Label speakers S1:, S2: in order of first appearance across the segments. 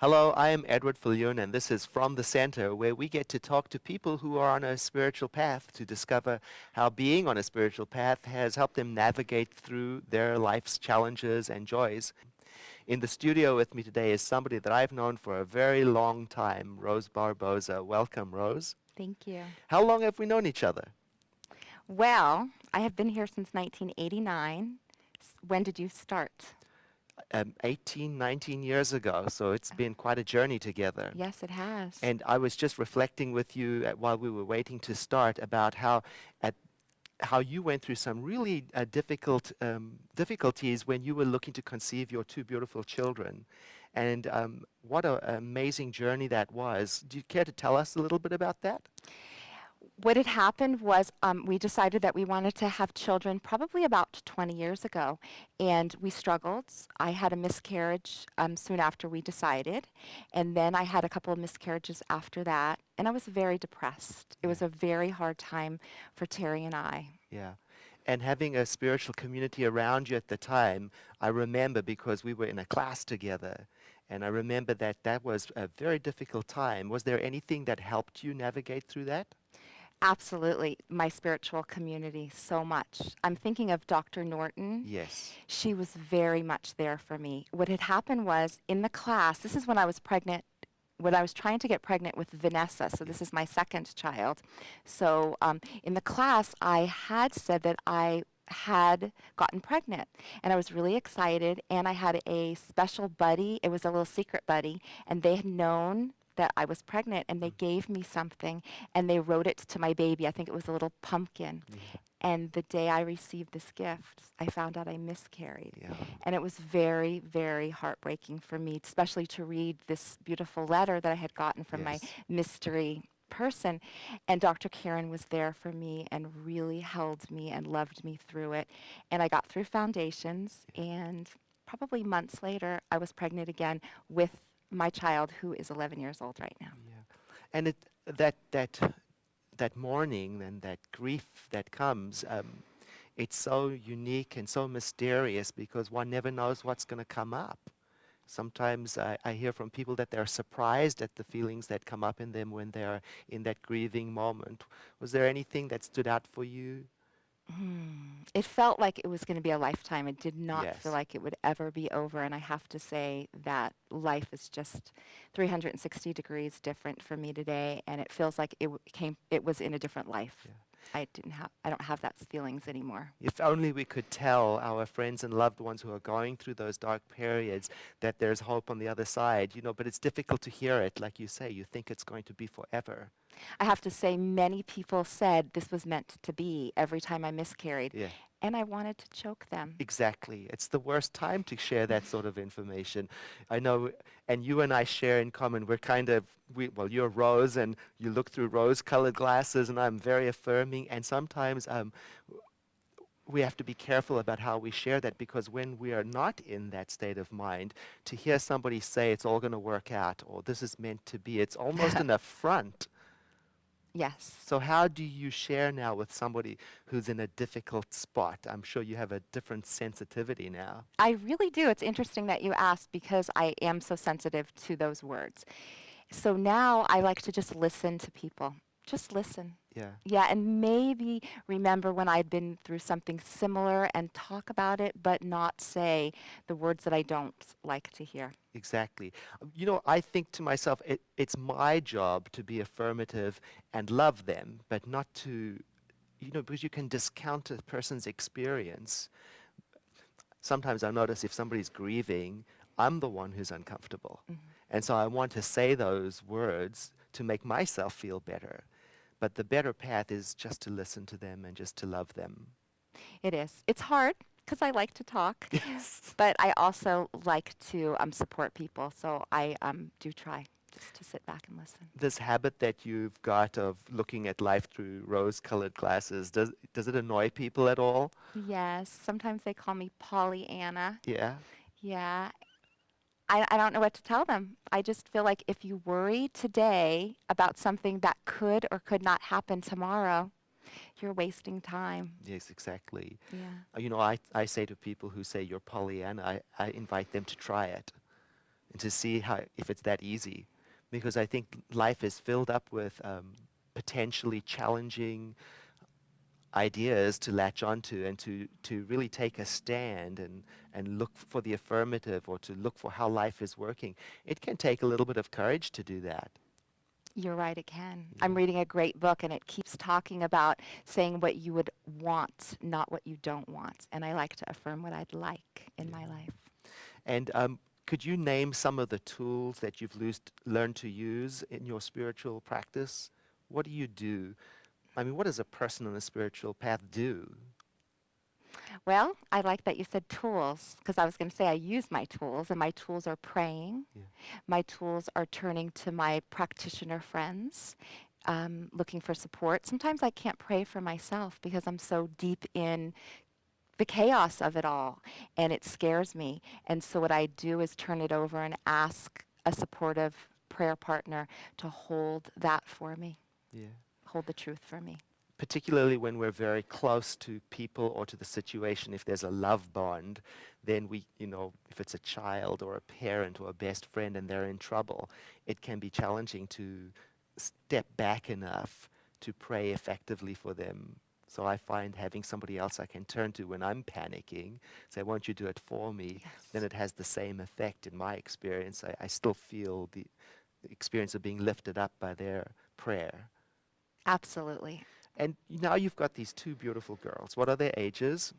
S1: Hello, I am Edward Viljoen, and this is From the Center, where we get to talk to people who are on a spiritual path to discover how being on a spiritual path has helped them navigate through their life's challenges and joys. In the studio with me today is somebody that I've known for a very long time, Rose Barboza. Welcome, Rose.
S2: Thank you.
S1: How long have we known each other?
S2: Well, I have been here since 1989. When did you start?
S1: 18, 19 years ago, so it's been quite a journey together.
S2: Yes, it has.
S1: And I was just reflecting with you while we were waiting to start about how you went through some really difficulties when you were looking to conceive your two beautiful children. And what an amazing journey that was. Do you care to tell us a little bit about that?
S2: What had happened was we decided that we wanted to have children probably about 20 years ago, and we struggled. I had a miscarriage soon after we decided, and then I had a couple of miscarriages after that, and I was very depressed. It was a very hard time for Terry and I.
S1: Yeah. And having a spiritual community around you at the time, I remember because we were in a class together, and I remember that was a very difficult time. Was there anything that helped you navigate through that?
S2: Absolutely, my spiritual community, so much. I'm thinking of Dr. Norton.
S1: Yes.
S2: She was very much there for me. What had happened was in the class, this is when I was pregnant, when I was trying to get pregnant with Vanessa, so this is my second child. So in the class, I had said that I had gotten pregnant, and I was really excited, and I had a special buddy. It was a little secret buddy, and they had known that I was pregnant, and they gave me something, and they wrote it to my baby. I think it was a little pumpkin. And the day I received this gift, I found out I miscarried.
S1: Yeah.
S2: And it was very, very heartbreaking for me, especially to read this beautiful letter that I had gotten from my mystery person. And Dr. Karen was there for me and really held me and loved me through it. And I got through foundations, and probably months later, I was pregnant again with my child, who is 11 years old right now.
S1: Yeah. And that mourning and that grief that comes, it's so unique and so mysterious because one never knows what's going to come up. Sometimes I hear from people that they're surprised at the feelings that come up in them when they're in that grieving moment. Was there anything that stood out for you?
S2: It felt like it was going to be a lifetime. It did not
S1: Yes.
S2: feel like it would ever be over. And I have to say that life is just 360 degrees different for me today. And it feels like it was in a different life.
S1: Yeah.
S2: I don't have that feelings anymore.
S1: If only we could tell our friends and loved ones who are going through those dark periods that there's hope on the other side, but it's difficult to hear it. Like you say, you think it's going to be forever.
S2: I have to say many people said this was meant to be every time I miscarried.
S1: Yeah.
S2: And I wanted to choke them.
S1: Exactly. It's the worst time to share that sort of information. I know, and you and I share in common, you're Rose, and you look through rose-colored glasses, and I'm very affirming, and sometimes we have to be careful about how we share that, because when we are not in that state of mind, to hear somebody say it's all going to work out, or this is meant to be, it's almost an affront.
S2: Yes.
S1: So how do you share now with somebody who's in a difficult spot? I'm sure you have a different sensitivity now.
S2: I really do. It's interesting that you asked because I am so sensitive to those words. So now I like to just listen to people. Just listen.
S1: Yeah.
S2: Yeah, and maybe remember when I'd been through something similar and talk about it, but not say the words that I don't like to hear.
S1: Exactly. I think to myself, it's my job to be affirmative and love them, but not to, because you can discount a person's experience. Sometimes I notice if somebody's grieving, I'm the one who's uncomfortable. Mm-hmm. And so I want to say those words to make myself feel better. But the better path is just to listen to them and just to love them.
S2: It is. It's hard because I like to talk,
S1: yes.
S2: But I also like to support people. So I do try just to sit back and listen.
S1: This habit that you've got of looking at life through rose-colored glasses, does it annoy people at all?
S2: Yes. Sometimes they call me Pollyanna.
S1: Yeah?
S2: Yeah. I don't know what to tell them. I just feel like if you worry today about something that could or could not happen tomorrow, you're wasting time.
S1: Yes, exactly.
S2: Yeah.
S1: I say to people who say you're Pollyanna, I invite them to try it. and to see how if it's that easy, because I think life is filled up with potentially challenging ideas to latch onto and to really take a stand and look for the affirmative or to look for how life is working. It can take a little bit of courage to do that.
S2: You're right, it can.
S1: Yeah.
S2: I'm reading a great book, and it keeps talking about saying what you would want, not what you don't want. And I like to affirm what I'd like in my life.
S1: And could you name some of the tools that you've learned to use in your spiritual practice? What do you do? I mean, what does a person on a spiritual path do?
S2: Well, I like that you said tools, because I was going to say I use my tools, and my tools are praying.
S1: Yeah.
S2: My tools are turning to my practitioner friends, looking for support. Sometimes I can't pray for myself because I'm so deep in the chaos of it all, and it scares me. And so what I do is turn it over and ask a supportive prayer partner to hold that for me,
S1: Yeah.
S2: hold the truth for me.
S1: Particularly when we're very close to people or to the situation, if there's a love bond, then we, if it's a child or a parent or a best friend and they're in trouble, it can be challenging to step back enough to pray effectively for them. So I find having somebody else I can turn to when I'm panicking, say, won't you do it for me?
S2: Yes.
S1: Then it has the same effect in my experience. I still feel the experience of being lifted up by their prayer.
S2: Absolutely.
S1: And now you've got these two beautiful girls. What are their ages?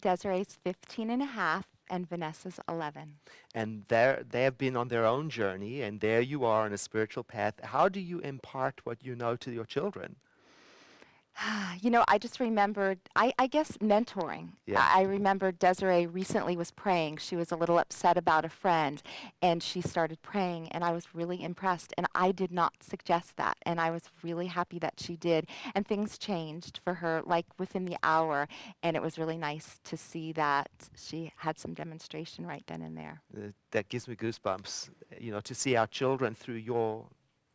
S2: Desiree's 15 and a half, and Vanessa's 11.
S1: And they have been on their own journey, and there you are on a spiritual path. How do you impart what you know to your children?
S2: I just remembered, I guess, mentoring.
S1: Yeah.
S2: I remember Desiree recently was praying. She was a little upset about a friend, and she started praying, and I was really impressed. And I did not suggest that, and I was really happy that she did. And things changed for her, like within the hour, and it was really nice to see that she had some demonstration right then and there.
S1: That gives me goosebumps, to see our children through your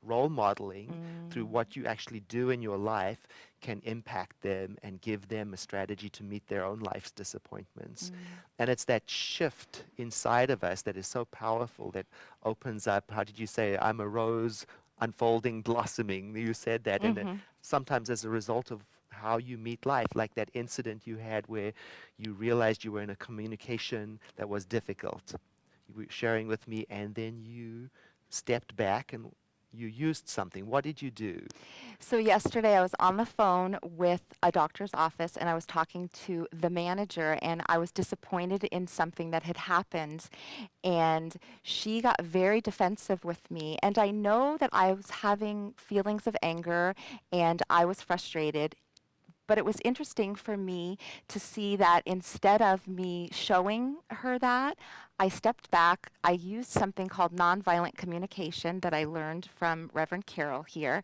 S1: role modeling, through what you actually do in your life, can impact them and give them a strategy to meet their own life's disappointments. And it's that shift inside of us that is so powerful, that opens up, how did you say, I'm a rose unfolding, blossoming. You said that. And then sometimes as a result of how you meet life, like that incident you had where you realized you were in a communication that was difficult. You were sharing with me, and then you stepped back and you used something. What did you do?
S2: So yesterday I was on the phone with a doctor's office, and I was talking to the manager, and I was disappointed in something that had happened, and she got very defensive with me. And I know that I was having feelings of anger and I was frustrated. But it was interesting for me to see that instead of me showing her that, I stepped back. I used something called nonviolent communication that I learned from Reverend Carroll here,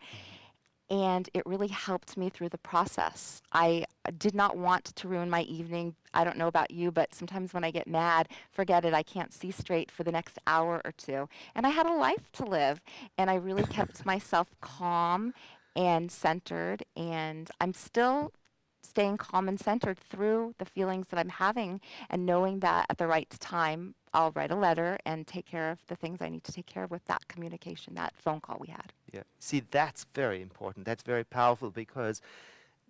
S2: and it really helped me through the process. I did not want to ruin my evening. I don't know about you, but sometimes when I get mad, forget it, I can't see straight for the next hour or two. And I had a life to live, and I really kept myself calm and centered, and I'm still staying calm and centered through the feelings that I'm having, and knowing that at the right time I'll write a letter and take care of the things I need to take care of with that communication, that phone call we had.
S1: Yeah. See, that's very important. That's very powerful, because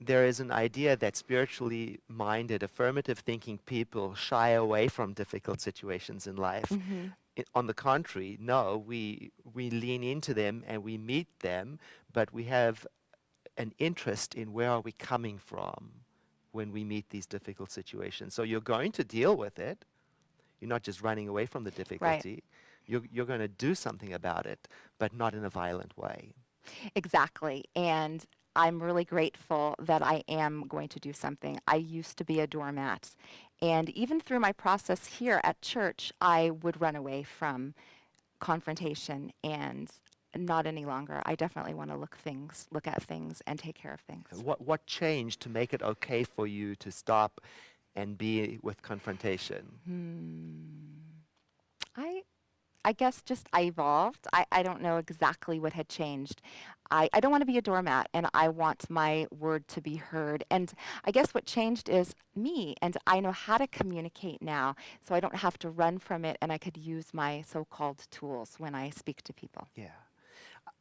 S1: there is an idea that spiritually minded, affirmative thinking people shy away from difficult situations in life. On the contrary, no, we lean into them and we meet them, but we have an interest in where are we coming from when we meet these difficult situations. So you're going to deal with it. You're not just running away from the difficulty. You're going to do something about it, but not in a violent way.
S2: Exactly. And I'm really grateful that I am going to do something. I used to be a doormat. And even through my process here at church, I would run away from confrontation, and not any longer. I definitely want to look at things and take care of things.
S1: What changed to make it okay for you to stop and be with confrontation?
S2: I guess just I evolved. I don't know exactly what had changed. I don't want to be a doormat, and I want my word to be heard. And I guess what changed is me, and I know how to communicate now, so I don't have to run from it, and I could use my so-called tools when I speak to people.
S1: Yeah.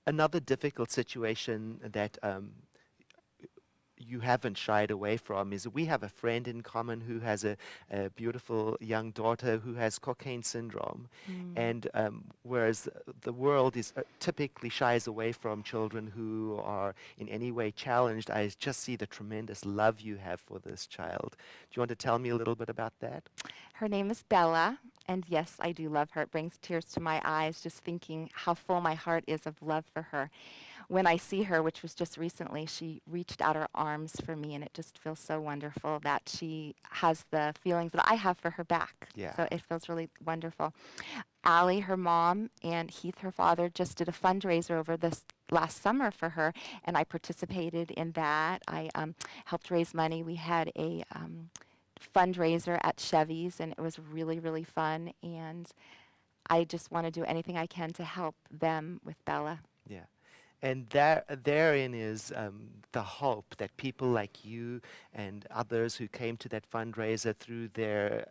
S1: Another difficult situation that you haven't shied away from is we have a friend in common who has a beautiful young daughter who has cocaine syndrome.
S2: Mm.
S1: And whereas the world is typically shies away from children who are in any way challenged, I just see the tremendous love you have for this child. Do you want to tell me a little bit about that?
S2: Her name is Bella, and yes, I do love her. It brings tears to my eyes just thinking how full my heart is of love for her. When I see her, which was just recently, she reached out her arms for me, and it just feels so wonderful that she has the feelings that I have for her back.
S1: Yeah.
S2: So it feels really wonderful. Allie, her mom, and Heath, her father, just did a fundraiser over this last summer for her, and I participated in that. I helped raise money. We had a fundraiser at Chevy's, and it was really, really fun. And I just want to do anything I can to help them with Bella.
S1: Yeah. And therein is the hope that people like you and others who came to that fundraiser through their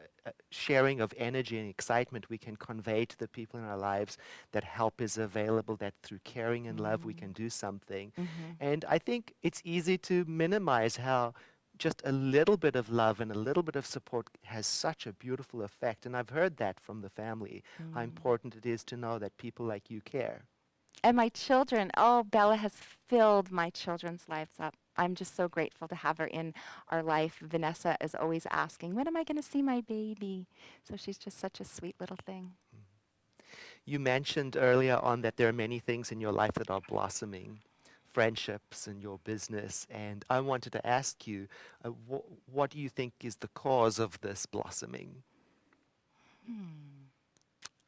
S1: sharing of energy and excitement we can convey to the people in our lives that help is available, that through caring and love we can do something.
S2: Mm-hmm.
S1: And I think it's easy to minimize how just a little bit of love and a little bit of support has such a beautiful effect. And I've heard that from the family, how important it is to know that people like you care.
S2: And my children, oh, Bella has filled my children's lives up. I'm just so grateful to have her in our life. Vanessa is always asking, when am I going to see my baby? So she's just such a sweet little thing.
S1: You mentioned earlier on that there are many things in your life that are blossoming, friendships and your business. And I wanted to ask you, what do you think is the cause of this blossoming?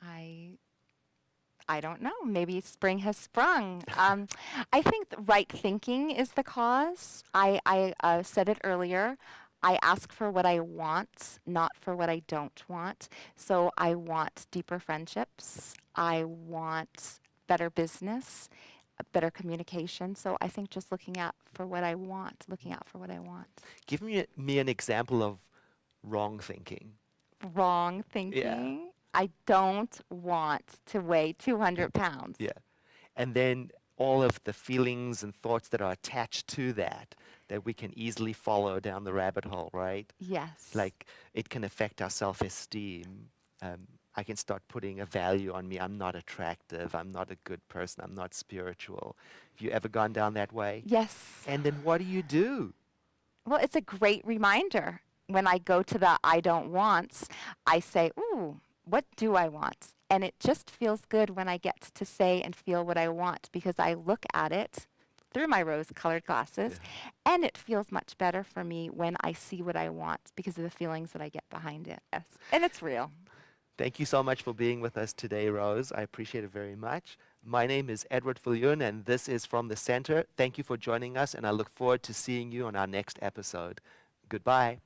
S2: I I don't know. Maybe spring has sprung. I think right thinking is the cause. I said it earlier. I ask for what I want, not for what I don't want. So I want deeper friendships. I want better business, better communication. So I think just looking out for what I want, looking out for what I want.
S1: Give me an example of wrong thinking.
S2: Wrong
S1: Yeah,
S2: thinking. I don't want to weigh 200 pounds.
S1: yeah. And then all of the feelings and thoughts that are attached to that, that we can easily follow down the rabbit hole, right?
S2: Yes.
S1: Like it can affect our self-esteem. I can start putting a value on me. I'm not attractive. I'm not a good person. I'm not spiritual. Have you ever gone down that way?
S2: Yes.
S1: And then what do you do?
S2: Well, it's a great reminder. When I go to the I don't wants, I say, ooh, what do I want? And it just feels good when I get to say and feel what I want because I look at it through my rose-colored
S1: Yeah.
S2: glasses, and it feels much better for me when I see what I want because of the feelings that I get behind it. Yes. And it's real.
S1: Thank you so much for being with us today, Rose. I appreciate it very much. My name is Edward Viljoen, and this is From the Center. Thank you for joining us, and I look forward to seeing you on our next episode. Goodbye.